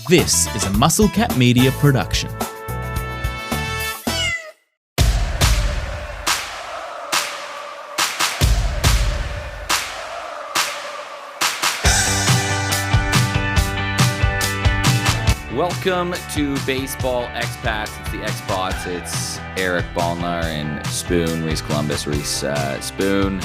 This is a Muscle Cat Media production. Welcome to Baseball Expats. It's the Xbots. It's Eric Ballnar and Spoon, Reese Columbus, Spoon.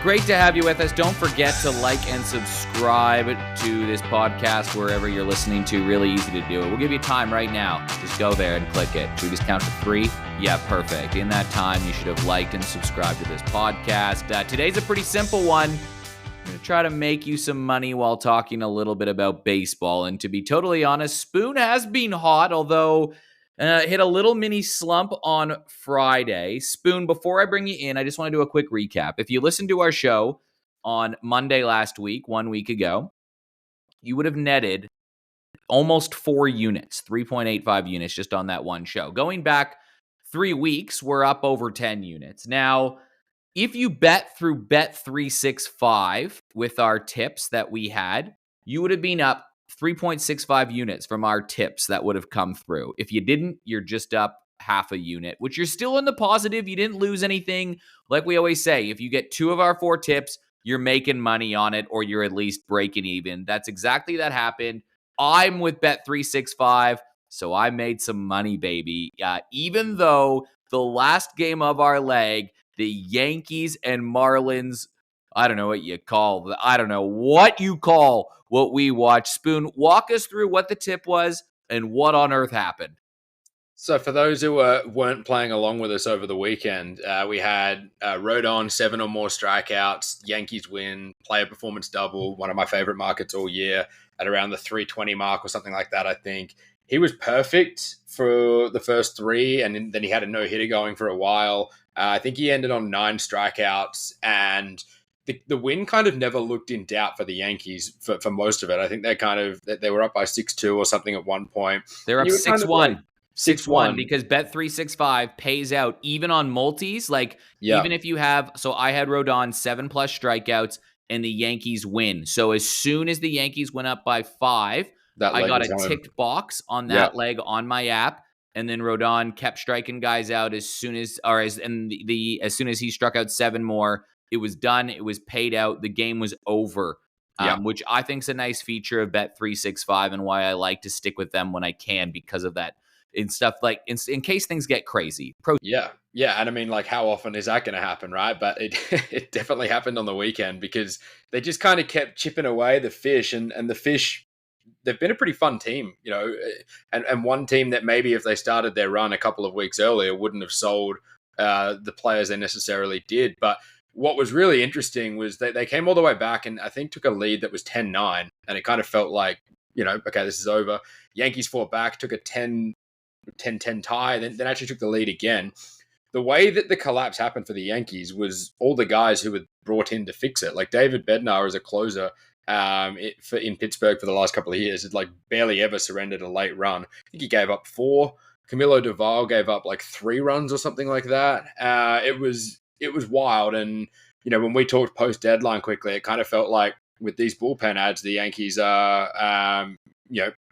Great to have you with us. Don't forget to like and subscribe to this podcast wherever you're listening to. Really easy to do it. We'll give you time right now. Just go there and click it. Should we just count to 3? Yeah, perfect. In that time, you should have liked and subscribed to this podcast. Today's a pretty simple one. I'm going to try to make you some money while talking a little bit about baseball. And to be totally honest, Spoon has been hot, although hit a little mini slump on Friday. Spoon, before I bring you in, I just want to do a quick recap. If you listened to our show on Monday last week, 1 week ago, you would have netted almost 4 units, 3.85 units just on that one show. Going back 3 weeks, we're up over 10 units. Now, if you bet through Bet365 with our tips that we had, you would have been up 3.65 units from our tips that would have come through. If you didn't, you're just up half a unit, which you're still in the positive. You didn't lose anything. Like we always say, if you get 2 of our 4 tips, you're making money on it, or you're at least breaking even. That's exactly that happened. I'm with Bet365, so I made some money, baby. Even though the last game of our leg, the Yankees and Marlins, I don't know what you call what we watched. Spoon, walk us through what the tip was and what on earth happened. So for those who weren't playing along with us over the weekend, we had Rodon, 7 or more strikeouts, Yankees win, player performance double, one of my favorite markets all year, at around the 320 mark or something like that, I think. He was perfect for the first 3, and then he had a no-hitter going for a while. I think he ended on 9 strikeouts, and the win kind of never looked in doubt for the Yankees for most of it. I think they were up by 6-2 or something at one point. They're up 6-1. 6-1 because Bet365 pays out even on multis. Even if you have, so I had Rodon 7+ strikeouts and the Yankees win. So as soon as the Yankees went up by 5, I got a ticked box on that leg on my app. And then Rodon kept striking guys out as soon as he struck out 7 more. It was done. It was paid out. The game was over, which I think is a nice feature of Bet365 and why I like to stick with them when I can because of that. And stuff like in case things get crazy. Yeah. And I mean, how often is that going to happen, right? But it definitely happened on the weekend because they just kind of kept chipping away the fish, and the fish, they've been a pretty fun team, and one team that maybe if they started their run a couple of weeks earlier wouldn't have sold the players they necessarily did. But what was really interesting was they came all the way back and I think took a lead that was 10-9, and it kind of felt like, okay, this is over. Yankees fought back, took a 10-10 tie, then actually took the lead again. The way that the collapse happened for the Yankees was all the guys who were brought in to fix it. Like David Bednar as a closer in Pittsburgh for the last couple of years had barely ever surrendered a late run. I think he gave up 4. Camilo Doval gave up 3 runs or something like that. It was wild. And, when we talked post-deadline quickly, it kind of felt like with these bullpen ads, the Yankees are,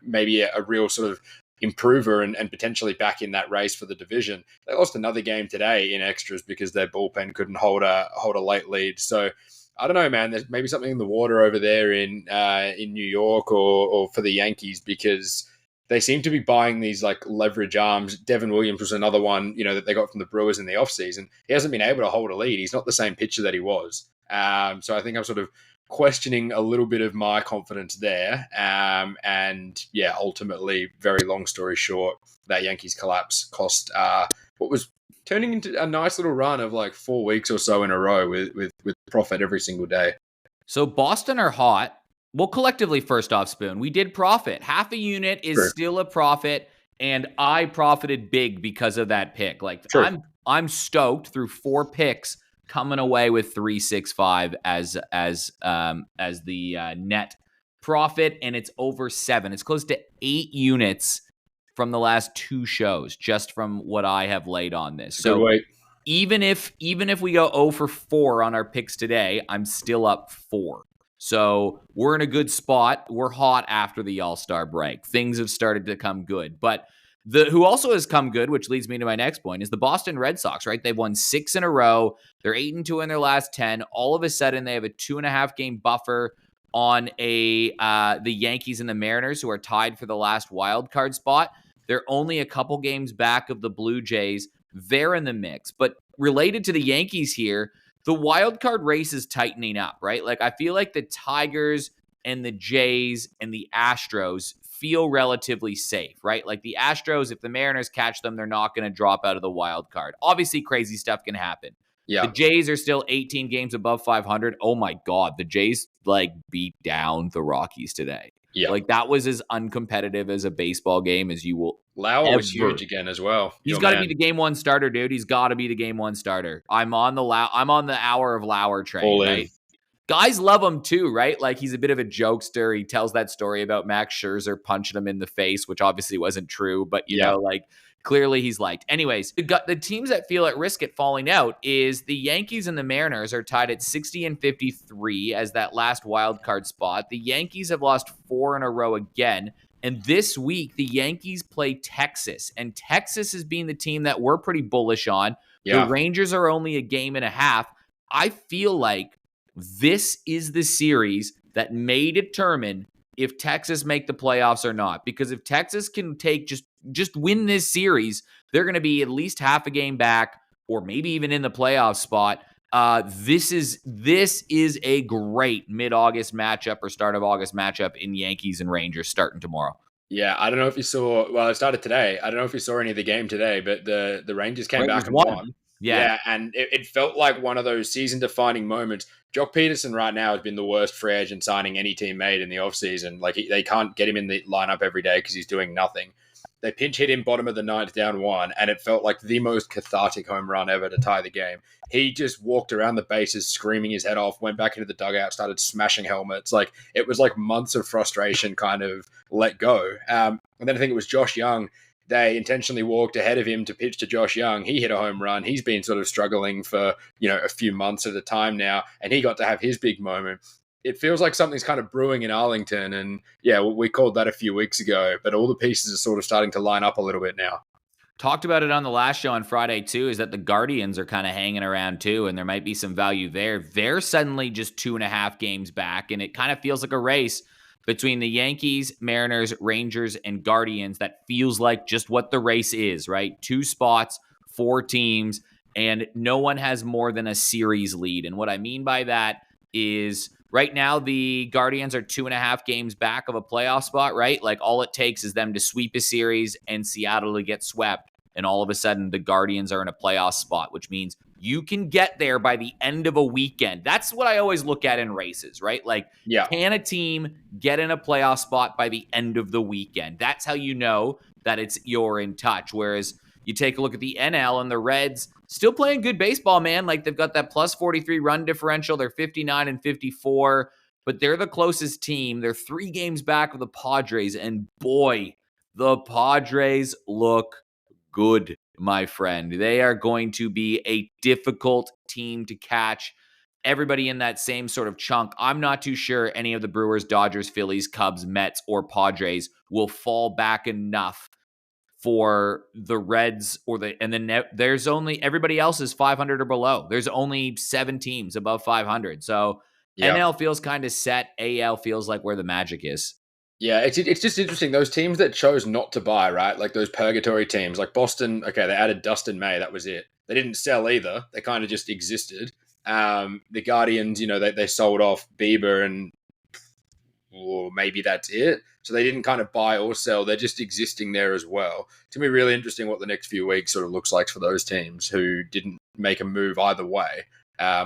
maybe a real sort of improver and potentially back in that race for the division. They lost another game today in extras because their bullpen couldn't hold a late lead. So I don't know, man. There's maybe something in the water over there in New York or for the Yankees, because they seem to be buying these leverage arms. Devin Williams was another one, that they got from the Brewers in the offseason. He hasn't been able to hold a lead. He's not the same pitcher that he was. So I think I'm sort of questioning a little bit of my confidence there. Ultimately, very long story short, that Yankees collapse cost what was turning into a nice little run of 4 weeks or so in a row with profit every single day. So Boston are hot. Well, collectively, first off, Spoon, we did profit. Half a unit is still a profit, and I profited big because of that pick. I'm stoked through 4 picks coming away with 365 as the net profit, and it's over 7. It's close to 8 units from the last 2 shows, just from what I have laid on this. So even if we go 0 for 4 on our picks today, I'm still up 4. So we're in a good spot. We're hot after the All-Star break. Things have started to come good. But who also has come good, which leads me to my next point, is the Boston Red Sox, right? They've won 6 in a row. They're 8-2 in their last 10. All of a sudden, they have a 2.5 game buffer on the Yankees and the Mariners, who are tied for the last wild card spot. They're only a couple games back of the Blue Jays. They're in the mix. But related to the Yankees here, the wild card race is tightening up, right? Like, I feel like the Tigers and the Jays and the Astros feel relatively safe, right? Like the Astros, if the Mariners catch them, they're not going to drop out of the wild card. Obviously, crazy stuff can happen. Yeah. The Jays are still 18 games above 500. Oh my God, the Jays like beat down the Rockies today. Yeah. Like that was as uncompetitive as a baseball game as you will. Lauer was huge again as well. He's got to be the game one starter, dude. He's got to be the game one starter. I'm on the hour of Lauer train, All right? in. Guys love him too, right? Like he's a bit of a jokester. He tells that story about Max Scherzer punching him in the face, which obviously wasn't true, but you know, like clearly he's liked. Anyways, the teams that feel at risk at falling out is the Yankees and the Mariners are tied at 60 and 53 as that last wild card spot. The Yankees have lost 4 in a row again. And this week, the Yankees play Texas, and Texas has been the team that we're pretty bullish on. The Rangers are only a game and a half. I feel like this is the series that may determine if Texas make the playoffs or not. Because if Texas can take just win this series, they're going to be at least half a game back, or maybe even in the playoff spot. This is a great mid-August matchup or start of August matchup in Yankees and Rangers starting tomorrow. Yeah, I don't know if you saw. Well, it started today. I don't know if you saw any of the game today, but the Rangers came back and won. Yeah, and it felt like one of those season-defining moments. Jock Peterson right now has been the worst free agent signing any team made in the offseason. Like, they can't get him in the lineup every day because he's doing nothing. They pinch hit him bottom of the ninth, down 1, and it felt like the most cathartic home run ever to tie the game. He just walked around the bases screaming his head off, went back into the dugout, started smashing helmets. Like, it was like months of frustration kind of let go. And then I think it was Josh Young. They intentionally walked ahead of him to pitch to Josh Young. He hit a home run. He's been sort of struggling for, a few months at a time now, and he got to have his big moment. It feels like something's kind of brewing in Arlington, and we called that a few weeks ago, but all the pieces are sort of starting to line up a little bit now. Talked about it on the last show on Friday too, is that the Guardians are kind of hanging around too, and there might be some value there. They're suddenly just 2.5 games back, and it kind of feels like a race between the Yankees, Mariners, Rangers, and Guardians that feels like just what the race is, right? 2 spots, 4 teams, and no one has more than a series lead. And what I mean by that is right now the Guardians are 2.5 games back of a playoff spot, right? Like all it takes is them to sweep a series and Seattle to get swept. And all of a sudden the Guardians are in a playoff spot, which means you can get there by the end of a weekend. That's what I always look at in races, right? Like, can a team get in a playoff spot by the end of the weekend? That's how you know that you're in touch. Whereas you take a look at the NL and the Reds still playing good baseball, man. Like they've got that plus 43 run differential. They're 59 and 54, but they're the closest team. They're 3 games back of the Padres. And boy, the Padres look good, my friend. They are going to be a difficult team to catch. Everybody in that same sort of chunk. I'm not too sure any of the Brewers, Dodgers, Phillies, Cubs, Mets, or Padres will fall back enough for the Reds there's only everybody else is 500 or below. There's only 7 teams above 500. So NL feels kind of set. AL feels like where the magic is. Yeah, it's just interesting. Those teams that chose not to buy, right? Like those purgatory teams, like Boston. Okay, they added Dustin May. That was it. They didn't sell either. They kind of just existed. The Guardians, they sold off Bieber and maybe that's it. So they didn't kind of buy or sell. They're just existing there as well. It's going to be really interesting what the next few weeks sort of looks like for those teams who didn't make a move either way,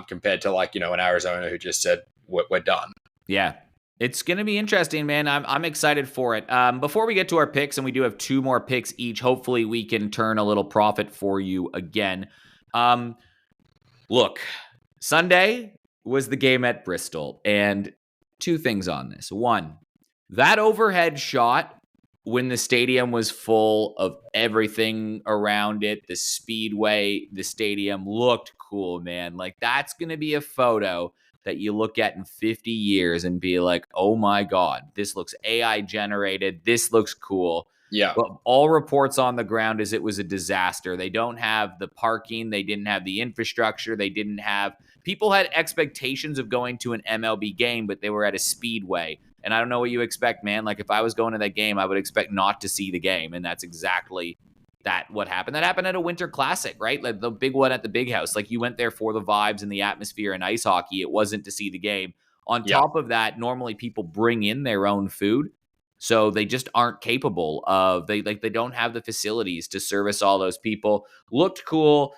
compared to an Arizona who just said, we're done. Yeah. It's going to be interesting, man. I'm excited for it. Before we get to our picks, and we do have 2 more picks each, hopefully we can turn a little profit for you again. Look, Sunday was the game at Bristol, and 2 things on this. 1, that overhead shot when the stadium was full of everything around it, the Speedway, the stadium looked cool, man. Like, that's going to be a photo that you look at in 50 years and be like, oh my God, this looks AI generated. This looks cool. Yeah. But all reports on the ground is it was a disaster. They don't have the parking. They didn't have the infrastructure. They didn't have people had expectations of going to an MLB game, but they were at a Speedway. And I don't know what you expect, man. Like if I was going to that game, I would expect not to see the game. And that's exactly what happened. That happened at a Winter Classic, right? Like the big one at the big house. Like you went there for the vibes and the atmosphere and ice hockey. It wasn't to see the game. On top of that, normally people bring in their own food. So they just aren't capable of they don't have the facilities to service all those people. Looked cool.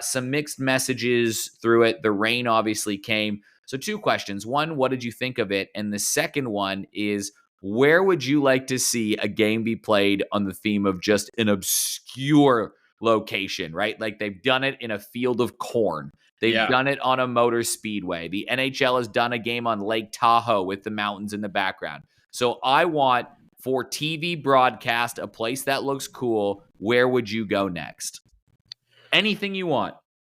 Some mixed messages through it. The rain obviously came. So 2 questions. One, what did you think of it? And the second one is, where would you like to see a game be played on the theme of just an obscure location, right? Like they've done it in a field of corn. They've done it on a motor speedway. The NHL has done a game on Lake Tahoe with the mountains in the background. So I want, for TV broadcast, a place that looks cool. Where would you go next? Anything you want.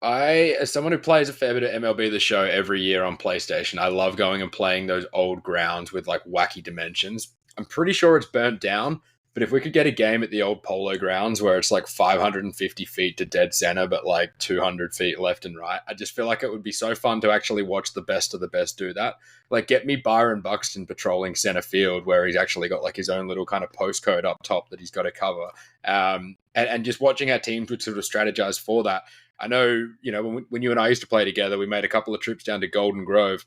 As someone who plays a fair bit of MLB The Show every year on PlayStation, I love going and playing those old grounds with like wacky dimensions. I'm pretty sure it's burnt down, but if we could get a game at the old Polo Grounds where it's like 550 feet to dead center, but like 200 feet left and right, I just feel like it would be so fun to actually watch the best of the best do that. Like get me Byron Buxton patrolling center field where he's actually got like his own little kind of postcode up top that he's got to cover. And just watching how teams would sort of strategize for that. I know, when you and I used to play together, we made a couple of trips down to Golden Grove.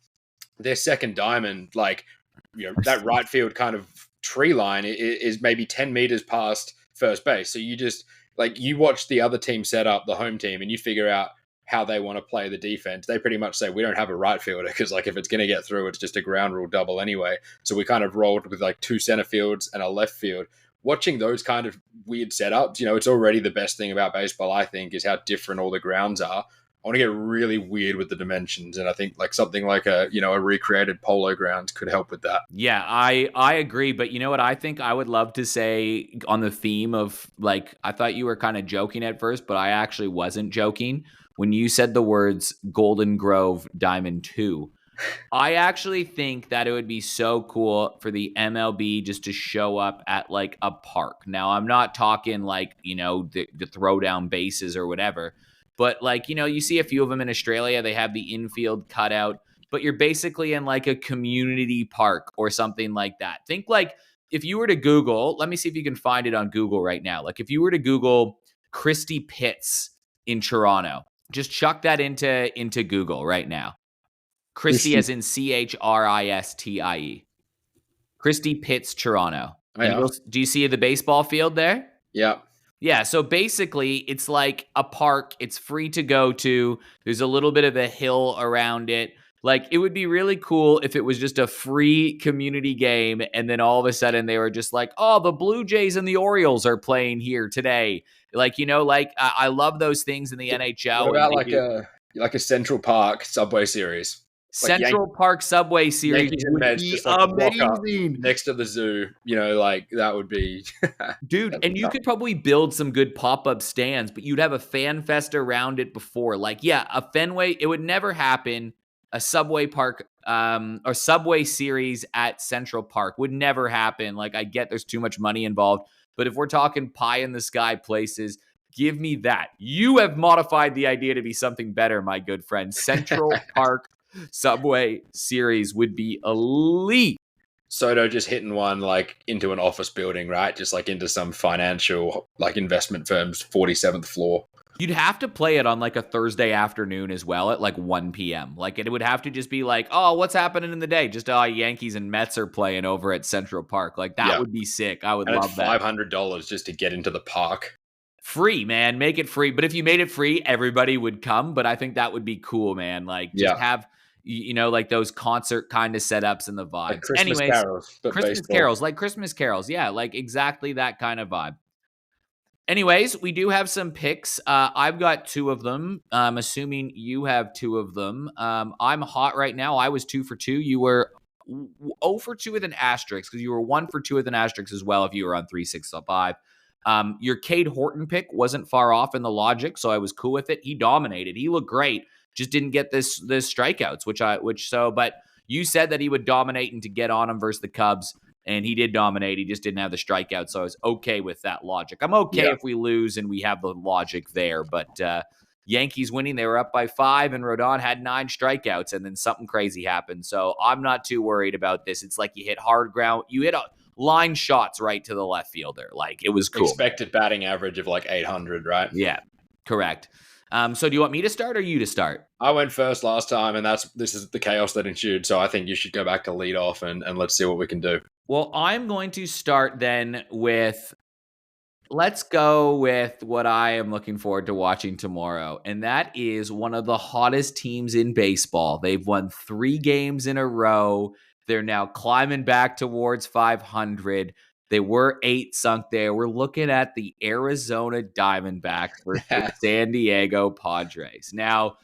Their second diamond, that right field kind of tree line is maybe 10 meters past first base. So you just, you watch the other team set up, the home team, and you figure out how they want to play the defense. They pretty much say, we don't have a right fielder because, if it's going to get through, it's just a ground rule double anyway. So we kind of rolled with, 2 center fields and a left field. Watching those kind of weird setups, it's already the best thing about baseball, I think, is how different all the grounds are. I want to get really weird with the dimensions, and I think something like a recreated Polo Grounds could help with that. Yeah, I agree, but you know what I think I would love to say on the theme of, I thought you were kind of joking at first, but I actually wasn't joking when you said the words Golden Grove Diamond 2. I actually think that it would be so cool for the MLB just to show up at a park. Now, I'm not talking the throw down bases or whatever, but you see a few of them in Australia, they have the infield cut out, but you're basically in a community park or something like that. Think if you were to Google, let me see if you can find it on Google right now. If you were to Google Christie Pitts in Toronto, just chuck that into Google right now. Christie as in Christie. Christie Pitts, Toronto. Yeah. Do you see the baseball field there? Yeah. Yeah, so basically it's like a park. It's free to go to. There's a little bit of a hill around it. It would be really cool if it was just a free community game and then all of a sudden they were just oh, the Blue Jays and the Orioles are playing here today. I love those things in the NHL. What about a Central Park Subway Series? Central Park Subway Series would be amazing. Next to the zoo, that would be... Dude, and you could probably build some good pop-up stands, but you'd have a fan fest around it before. A Fenway, it would never happen. A Subway Park or Subway Series at Central Park would never happen. I get there's too much money involved, but if we're talking pie-in-the-sky places, give me that. You have modified the idea to be something better, my good friend. Central Park Subway Series would be elite. Soto just hitting one into an office building, right? Just into some financial investment firm's 47th floor. You'd have to play it on a Thursday afternoon as well at 1 p.m. It would have to just be oh, what's happening in the day? Just Yankees and Mets are playing over at Central Park. That would be sick. I would love that. $500 just to get into the park. Free, man. Make it free. But if you made it free, everybody would come. But I think that would be cool, man. Have those concert kind of setups and the vibe. Christmas carols. Yeah, exactly that kind of vibe. Anyways, we do have some picks. I've got 2 of them. I'm assuming you have 2 of them. I'm hot right now. I was 2 for 2. You were 0 for 2 with an asterisk because you were 1 for 2 with an asterisk as well if you were on 365. Your Cade Horton pick wasn't far off in the logic, so I was cool with it. He dominated. He looked great. just didn't get the strikeouts, but you said that he would dominate and to get on him versus the Cubs, and he did dominate. He just didn't have the strikeouts, so I was okay with that logic. I'm okay if we lose and we have the logic there, but Yankees winning, they were up by 5, and Rodon had 9 strikeouts, and then something crazy happened. So I'm not too worried about this. It's like you hit hard ground. You hit line shots right to the left fielder. Like, it was cool. Expected batting average of like 800, right? Yeah, correct. So do you want me to start or you to start? I went first last time, and this is the chaos that ensued. So I think you should go back to lead off, and let's see what we can do. Well, I'm going to start then with, let's go with what I am looking forward to watching tomorrow, and that is one of the hottest teams in baseball. They've won 3 games in a row. They're now climbing back towards 500. They were 8 sunk there. We're looking at the Arizona Diamondbacks versus the San Diego Padres. Now,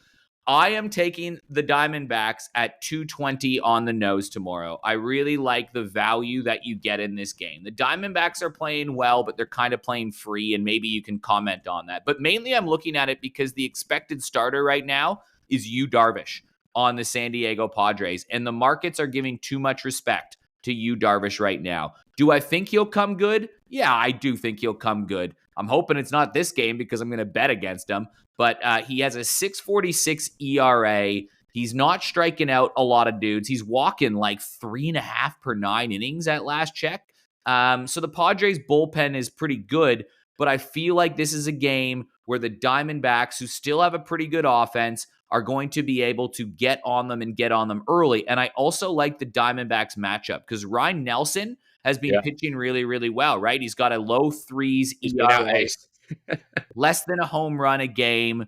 I am taking the Diamondbacks at 220 on the nose tomorrow. I really like the value that you get in this game. The Diamondbacks are playing well, but they're kind of playing free, and maybe you can comment on that. But mainly I'm looking at it because the expected starter right now is Yu Darvish on the San Diego Padres, and the markets are giving too much respect to Yu Darvish right now. Do I think he'll come good? Yeah, I do think he'll come good. I'm hoping it's not this game because I'm going to bet against him. But he has a 6.46 ERA. He's not striking out a lot of dudes. He's walking like 3.5 per 9 innings at last check. So the Padres bullpen is pretty good, but I feel like this is a game where the Diamondbacks, who still have a pretty good offense, are going to be able to get on them and get on them early. And I also like the Diamondbacks matchup because Ryan Nelson has been pitching really, really well, right? He's got a low 3s ERA, less than a home run a game.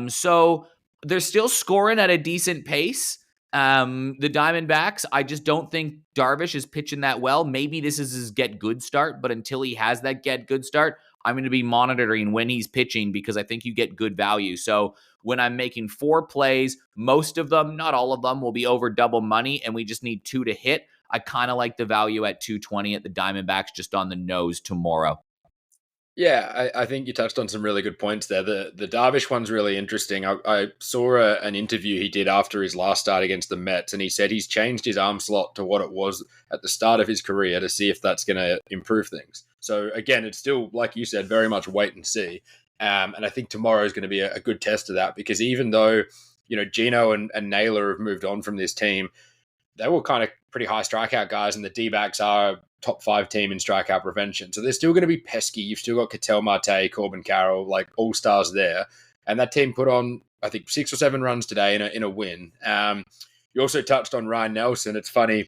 So they're still scoring at a decent pace. The Diamondbacks, I just don't think Darvish is pitching that well. Maybe this is his get good start, but until he has that get good start, I'm going to be monitoring when he's pitching because I think you get good value. So when I'm making 4 plays, most of them, not all of them, will be over double money, and we just need 2 to hit. I kind of like the value at 220 at the Diamondbacks just on the nose tomorrow. Yeah, I think you touched on some really good points there. The Darvish one's really interesting. I saw an interview he did after his last start against the Mets, and he said he's changed his arm slot to what it was at the start of his career to see if that's going to improve things. So again, it's still, like you said, very much wait and see. And I think tomorrow is going to be a good test of that because even though, Gino and Naylor have moved on from this team, they were kind of pretty high strikeout guys, and the D-backs are a top 5 team in strikeout prevention. So they're still going to be pesky. You've still got Ketel Marte, Corbin Carroll, like all-stars there. And that team put on, I think, 6 or 7 runs today in a win. You also touched on Ryan Nelson. It's funny.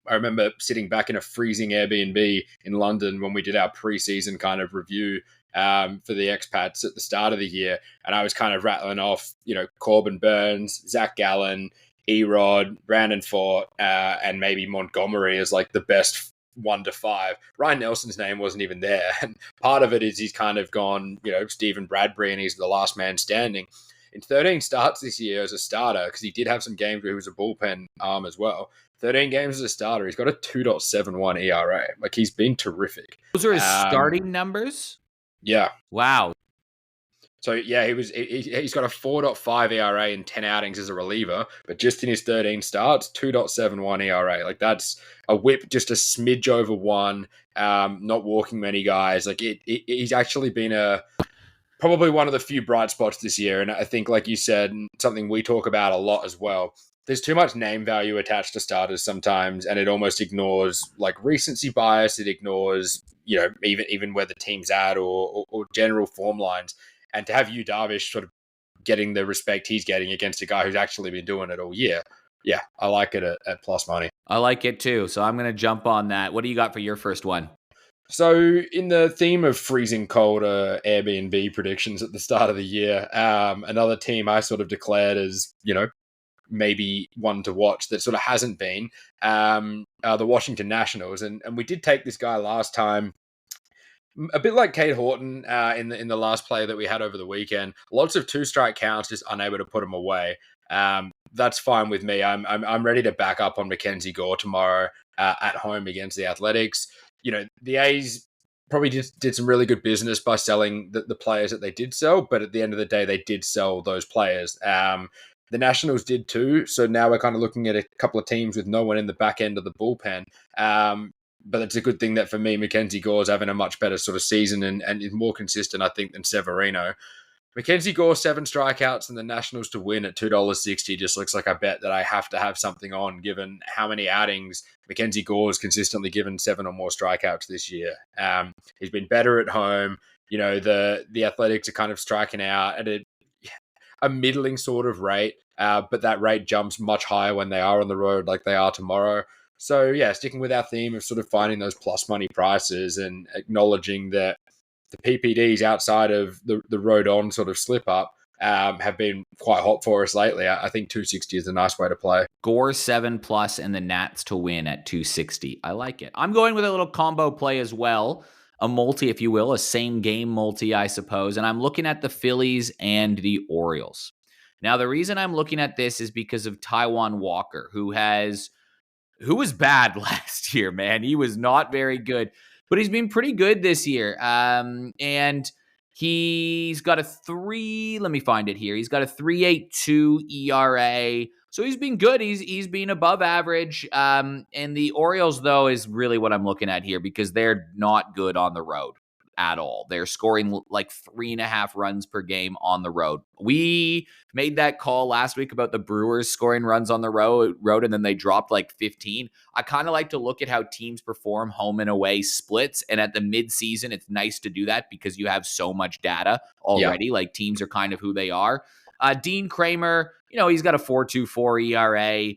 I remember sitting back in a freezing Airbnb in London when we did our preseason kind of review for the expats at the start of the year. And I was kind of rattling off, Corbin Burns, Zach Gallen, Erod, Brandon Fort, and maybe Montgomery as like the best 1 to 5. Ryan Nelson's name wasn't even there. And part of it is he's kind of gone, Stephen Bradbury, and he's the last man standing. In 13 starts this year as a starter, because he did have some games where he was a bullpen arm as well. 13 games as a starter, he's got a 2.71 ERA. Like, he's been terrific. Those are his starting numbers? Yeah. Wow. So, yeah, he's got a 4.5 ERA in 10 outings as a reliever, but just in his 13 starts, 2.71 ERA. Like, that's a whip just a smidge over 1, not walking many guys. Like, he's actually been probably one of the few bright spots this year. And I think, like you said, something we talk about a lot as well, there's too much name value attached to starters sometimes, and it almost ignores like recency bias. It ignores, even where the team's at or general form lines. And to have Yu Darvish sort of getting the respect he's getting against a guy who's actually been doing it all year, yeah, I like it at plus money. I like it too. So I'm going to jump on that. What do you got for your first one? So in the theme of freezing cold Airbnb predictions at the start of the year, another team I sort of declared as, maybe one to watch that sort of hasn't been, the Washington Nationals. And we did take this guy last time, a bit like Cade Horton in the last play that we had over the weekend. Lots of 2-strike counts, just unable to put him away. That's fine with me. I'm ready to back up on Mackenzie Gore tomorrow at home against the Athletics. The A's probably just did some really good business by selling the players that they did sell. But at the end of the day, they did sell those players. The Nationals did too. So now we're kind of looking at a couple of teams with no one in the back end of the bullpen. But it's a good thing that for me, Mackenzie Gore's having a much better sort of season and is more consistent, I think, than Severino. Mackenzie Gore, 7 strikeouts, and the Nationals to win at $2.60 just looks like a bet that I have to have something on, given how many outings Mackenzie Gore has consistently given 7 or more strikeouts this year. He's been better at home. You know, the Athletics are kind of striking out at a middling sort of rate, but that rate jumps much higher when they are on the road like they are tomorrow. So, yeah, sticking with our theme of sort of finding those plus money prices and acknowledging that the PPDs outside of the road on sort of slip up have been quite hot for us lately. I think 260 is a nice way to play. Gore 7+ and the Nats to win at 260. I like it. I'm going with a little combo play as well. A multi, if you will, a same game multi, I suppose. And I'm looking at the Phillies and the Orioles. Now, the reason I'm looking at this is because of Taijuan Walker, who was bad last year, man. He was not very good, but he's been pretty good this year. And he's got let me find it here. He's got a 3.82 ERA. So he's been good. He's been above average. And the Orioles, though, is really what I'm looking at here because they're not good on the road at all. They're scoring like 3.5 runs per game on the road. We made that call last week about the Brewers scoring runs on the road and then they dropped like 15. I kind of like to look at how teams perform home and away splits. And at the midseason, it's nice to do that because you have so much data already. Yeah. Like teams are kind of who they are. Dean Kramer, he's got a 4.24 ERA.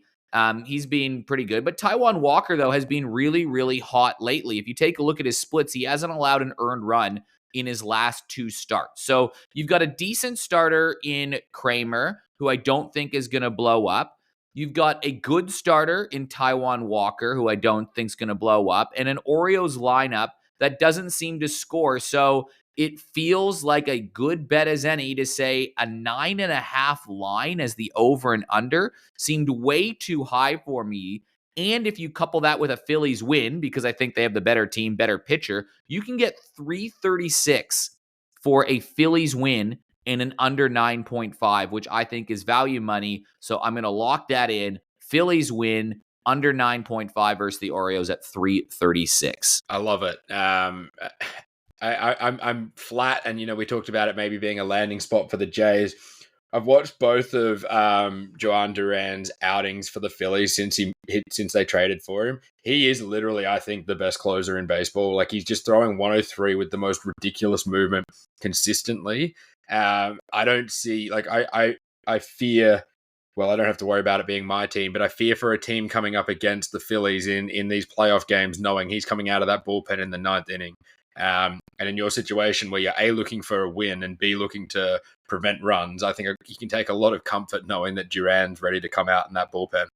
He's been pretty good. But Taijuan Walker, though, has been really, really hot lately. If you take a look at his splits, he hasn't allowed an earned run in his last 2 starts. So you've got a decent starter in Kramer, who I don't think is going to blow up. You've got a good starter in Taijuan Walker, who I don't think is going to blow up, and an Orioles lineup that doesn't seem to score. So it feels like a good bet as any to say a 9.5 line as the over and under seemed way too high for me. And if you couple that with a Phillies win, because I think they have the better team, better pitcher, you can get 336 for a Phillies win and an under 9.5, which I think is value money. So I'm going to lock that in. Phillies win under 9.5 versus the Orioles at 336. I love it. I'm flat, and we talked about it maybe being a landing spot for the Jays. I've watched both of Joan Duran's outings for the Phillies since they traded for him. He is literally, I think, the best closer in baseball. Like he's just throwing 103 with the most ridiculous movement consistently. I don't see I fear. Well, I don't have to worry about it being my team, but I fear for a team coming up against the Phillies in these playoff games, knowing he's coming out of that bullpen in the 9th inning. And in your situation where you're A, looking for a win and B, looking to prevent runs, I think you can take a lot of comfort knowing that Duran's ready to come out in that bullpen.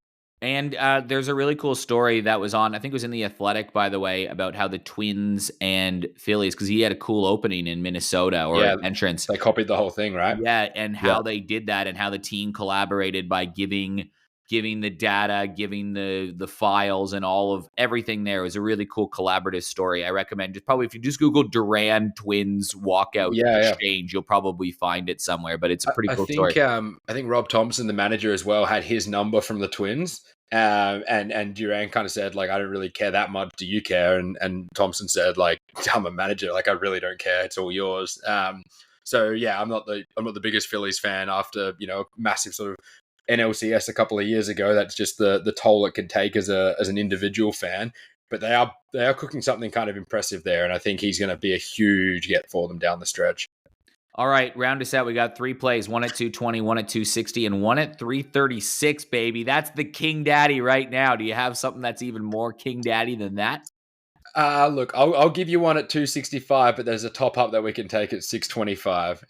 And there's a really cool story that was on, I think it was in The Athletic, by the way, about how the Twins and Phillies, because he had a cool opening in Minnesota or an entrance. They copied the whole thing, right? Yeah, and how they did that and how the team collaborated by giving the data, giving the files and all of everything there. It was a really cool collaborative story. I recommend if you just Google Duran Twins walkout exchange, you'll probably find it somewhere, but it's a pretty cool story. I think Rob Thompson, the manager as well, had his number from the Twins. And Duran kind of said, I don't really care that much. Do you care? And Thompson said, I'm a manager. I really don't care. It's all yours. So yeah, I'm not the biggest Phillies fan after, massive sort of NLCS a couple of years ago. That's just the toll it can take as an individual fan. But they are cooking something kind of impressive there, and I think he's going to be a huge get for them down the stretch. All right, round us out. We got 3 plays, one at 220, one at 260, and one at 336, baby. That's the King Daddy right now. Do you have something that's even more King Daddy than that? Look, I'll give you one at 265, but there's a top up that we can take at 625.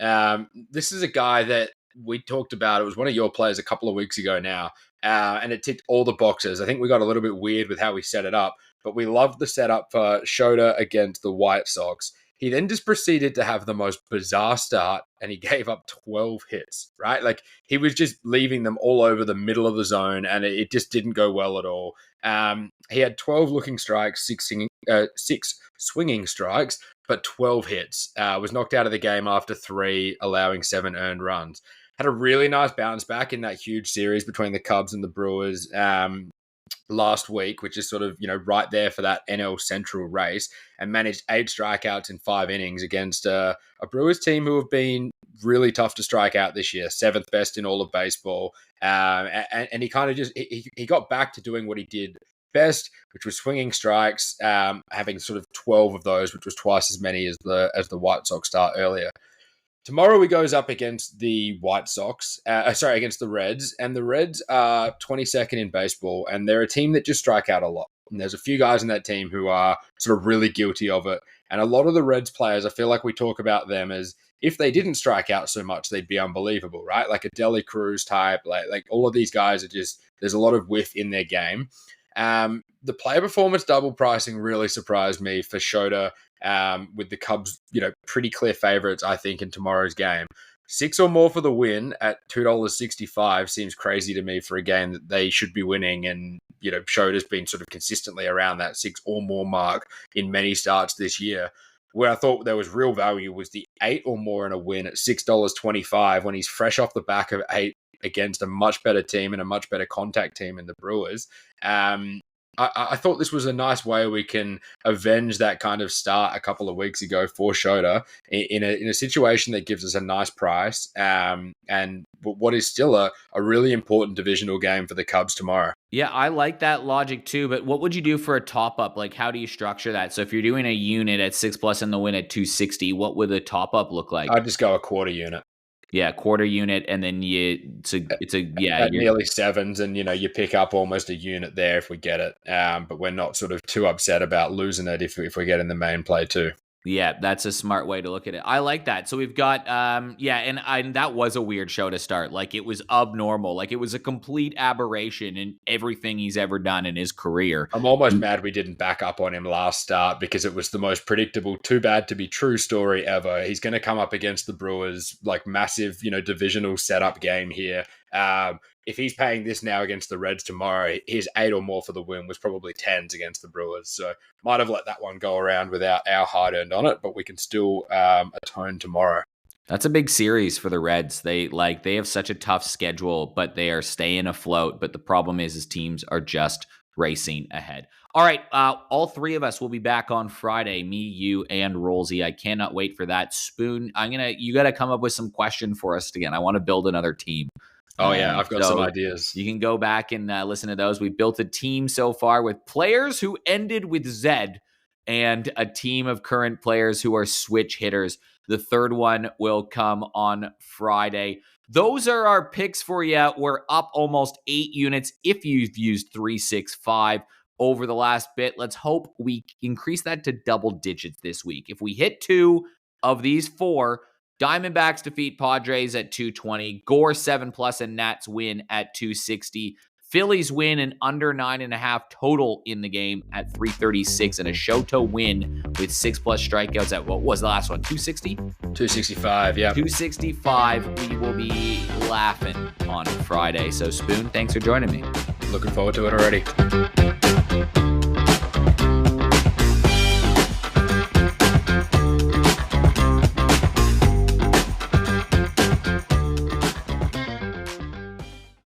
This is a guy that we talked about. It was one of your players a couple of weeks ago now, and it ticked all the boxes. I think we got a little bit weird with how we set it up, but we loved the setup for Shota against the White Sox. He then just proceeded to have the most bizarre start, and he gave up 12 hits, right? Like, he was just leaving them all over the middle of the zone, and it just didn't go well at all. He had 12 looking strikes, six swinging strikes, but 12 hits. Was knocked out of the game after 3, allowing 7 earned runs. Had a really nice bounce back in that huge series between the Cubs and the Brewers last week, which is sort of, right there for that NL Central race, and managed 8 strikeouts in 5 innings against a Brewers team who have been really tough to strike out this year, 7th best in all of baseball. And he kind of just, he got back to doing what he did best, which was swinging strikes, having sort of 12 of those, which was twice as many as the White Sox start earlier. Tomorrow he goes up against the White Sox, against the Reds, and the Reds are 22nd in baseball, and they're a team that just strike out a lot. And there's a few guys in that team who are sort of really guilty of it. And a lot of the Reds players, I feel like we talk about them as if they didn't strike out so much, they'd be unbelievable, right? Like a Deli Cruz type, like all of these guys are just, there's a lot of whiff in their game. The player performance double pricing really surprised me for Shota, with the Cubs, pretty clear favorites, I think, in tomorrow's game. 6 or more for the win at $2.65 seems crazy to me for a game that they should be winning. And, Shota's been sort of consistently around that 6 or more mark in many starts this year. Where I thought there was real value was the 8 or more in a win at $6.25 when he's fresh off the back of 8 against a much better team and a much better contact team in the Brewers. I thought this was a nice way we can avenge that kind of start a couple of weeks ago for Shota in a situation that gives us a nice price, and what is still a really important divisional game for the Cubs tomorrow. Yeah, I like that logic too, but what would you do for a top-up? Like, how do you structure that? So if you're doing a unit at 6+ and the win at 260, what would the top-up look like? I'd just go a quarter unit. Yeah, quarter unit, and then at nearly 7s, and you pick up almost a unit there if we get it. But we're not sort of too upset about losing it if we get in the main play too. Yeah, that's a smart way to look at it. I like that. So we've got, and that was a weird show to start. Like, it was abnormal. Like, it was a complete aberration in everything he's ever done in his career. I'm almost mad we didn't back up on him last start because it was the most predictable, too bad to be true story ever. He's going to come up against the Brewers, like massive, divisional setup game here. If he's paying this now against the Reds tomorrow, his 8 or more for the win was probably 10s against the Brewers. So might have let that one go around without our hard-earned on it, but we can still atone tomorrow. That's a big series for the Reds. They have such a tough schedule, but they are staying afloat. But the problem is teams are just racing ahead. All right, all 3 of us will be back on Friday. Me, you, and Rollsy. I cannot wait for that. Spoon, you got to come up with some question for us again. I want to build another team. Oh, yeah, I've got some ideas. You can go back and listen to those. We've built a team so far with players who ended with Z and a team of current players who are switch hitters. The third one will come on Friday. Those are our picks for you. We're up almost 8 units if you've used 365 over the last bit. Let's hope we increase that to double digits this week. If we hit 2 of these 4, Diamondbacks defeat Padres at 220. Gore 7+, and Nats win at 260. Phillies win an under 9.5 total in the game at 336, and a Shoto win with 6+ strikeouts at, what was the last one? 260? 265, yeah. 265. We will be laughing on Friday. So, Spoon, thanks for joining me. Looking forward to it already.